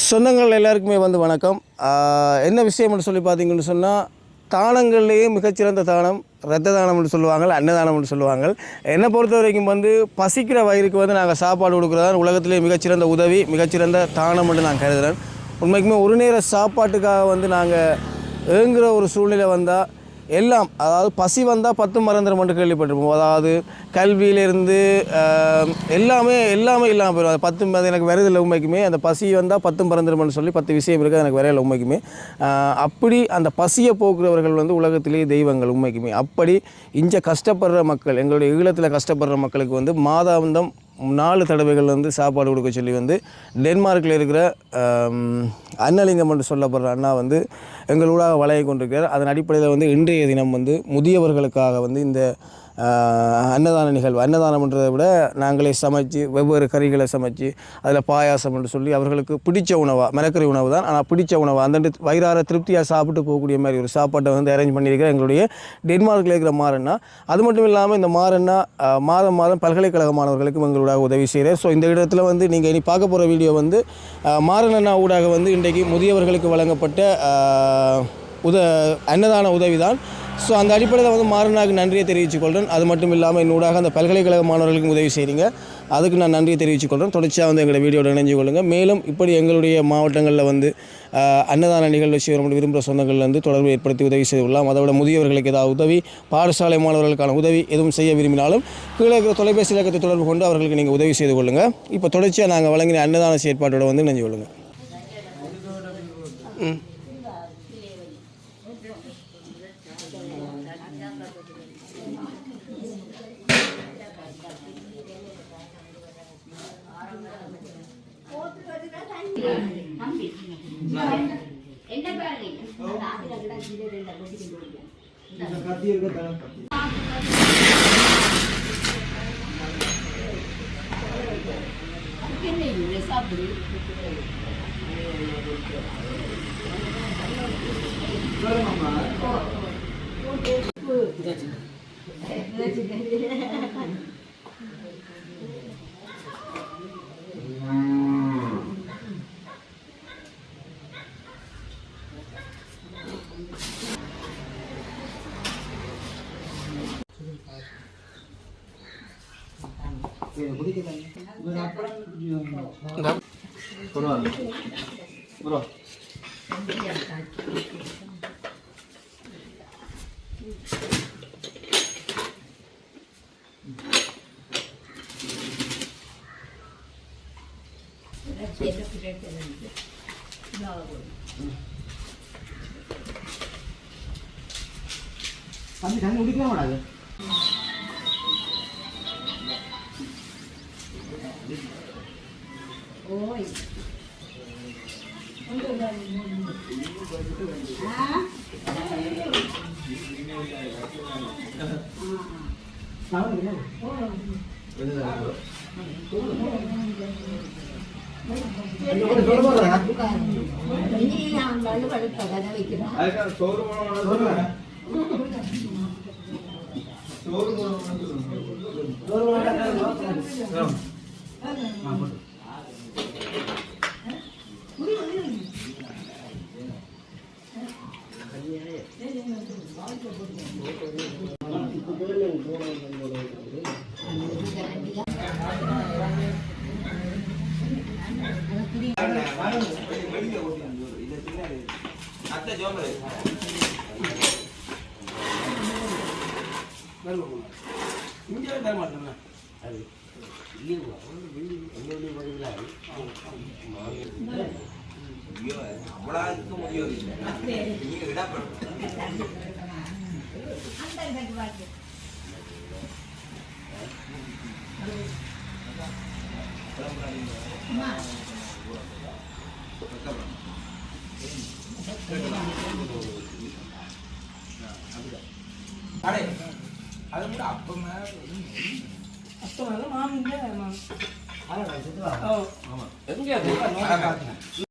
சொந்தங்கள் எல்லாருக்குமே வணக்கம். என்ன விஷயம்னு சொல்லி பார்த்தீங்கன்னு சொன்னால், தானங்கள்லேயே மிகச்சிறந்த தானம் இரத்த தானம்னு சொல்லுவாங்க, அன்னதானம்னு சொல்லுவாங்க. என்னை பொறுத்த வரைக்கும் பசிக்கிற வயிறுக்கு நாங்கள் சாப்பாடு கொடுக்குறதான் உலகத்திலே மிகச்சிறந்த உதவி, மிகச்சிறந்த தானம்னு நான் கருதுகிறேன். உண்மைக்குமே ஒரு நேர சாப்பாட்டுக்காக நாங்கள் ஏங்குகிற ஒரு சூழ்நிலை வந்தால் எல்லாம், அதாவது பசி வந்தால் 10 மறந்துடும் மட்டும் கேள்விப்பட்டிருப்போம். அதாவது கல்வியிலேருந்து எல்லாமே இல்லாமல் போயிடும். அது 10 எனக்கு வரதில்லை. உண்மைக்குமே அந்த பசி வந்தால் 10 மறந்துடும்னு சொல்லி 10 விஷயம் இருக்குது, எனக்கு வரையில. உண்மைக்குமே அப்படி அந்த பசியை போக்குறவர்கள் உலகத்திலேயே தெய்வங்கள். உண்மைக்குமே அப்படி இங்கே கஷ்டப்படுற மக்கள், எங்களுடைய ஈழத்தில் கஷ்டப்படுற மக்களுக்கு மாதாந்தம் 4 தடவைகள் சாப்பாடு கொடுக்க சொல்லி டென்மார்க்கில் இருக்கிற அன்னலிங்கம் என்று சொல்லப்படுற அண்ணா எங்களூடாக வளைய கொண்டிருக்கிறார். அதன் அடிப்படையில் இன்றைய தினம் முதியவர்களுக்காக இந்த அன்னதான நிகழ்வு, அன்னதானம்ன்றதை விட நாங்களே சமைச்சு வெவ்வேறு கறிகளை சமைச்சு அதில் பாயாசம் என்று சொல்லி அவர்களுக்கு பிடிச்ச உணவாக, மிரக்கறி உணவு தான், ஆனால் பிடிச்ச உணவாக அந்த வயிறார திருப்தியாக சாப்பிட்டு போகக்கூடிய மாதிரி ஒரு சாப்பாட்டை அரேஞ்ச் பண்ணியிருக்கிற எங்களுடைய டென்மார்க்கில் இருக்கிற மாறண்ணா. அது மட்டும் இல்லாமல் இந்த மாறண்ணா மாதம் பல்கலைக்கழக மாணவர்களுக்கும் எங்களோட உதவி செய்கிறார். ஸோ இந்த இடத்துல நீங்கள் இனி பார்க்க போகிற வீடியோ மாறண்ணா ஊடாக இன்றைக்கு முதியவர்களுக்கு வழங்கப்பட்ட அன்னதான உதவி தான். ஸோ அந்த அடிப்படையில் மாறனாக்கு நன்றியை தெரிவித்துக்கொள்கிறேன். அது மட்டும் இல்லாமல் என்னோடாக அந்த பல்கலைக்கழக மாணவர்களுக்கு உதவி செய்கிறீங்க, அதுக்கு நான் நன்றியை தெரிவித்துக்கொள்கிறேன். தொடர்ச்சியாக எங்களை வீடியோட இணைஞ்சு கொள்ளுங்கள். மேலும் இப்படி எங்களுடைய மாவட்டங்களில் அன்னதான நிகழ்வு செய்ய விரும்புகிற சொந்தங்கள் தொடர்பு ஏற்படுத்தி உதவி செய்து கொள்ளலாம். அதை விட முதியவர்களுக்கு ஏதாவது உதவி, பாடசாலை மாணவர்களுக்கான உதவி எதுவும் செய்ய விரும்பினாலும் கீழே இருக்கிற தொலைபேசி இலக்கத்தை தொடர்பு கொண்டு அவர்களுக்கு நீங்கள் உதவி செய்து கொள்ளுங்கள். இப்போ தொடர்ச்சியாக நாங்கள் வழங்கின அன்னதான செயற்பாட்டோட இணைஞ்சு கொள்ளுங்கள். Bro. Kami kan udah kemana lagi? Oi. Ini yang baru pada pada bikin. அது கூட அப்ப மேல மாமிங்க ஆமா எங்க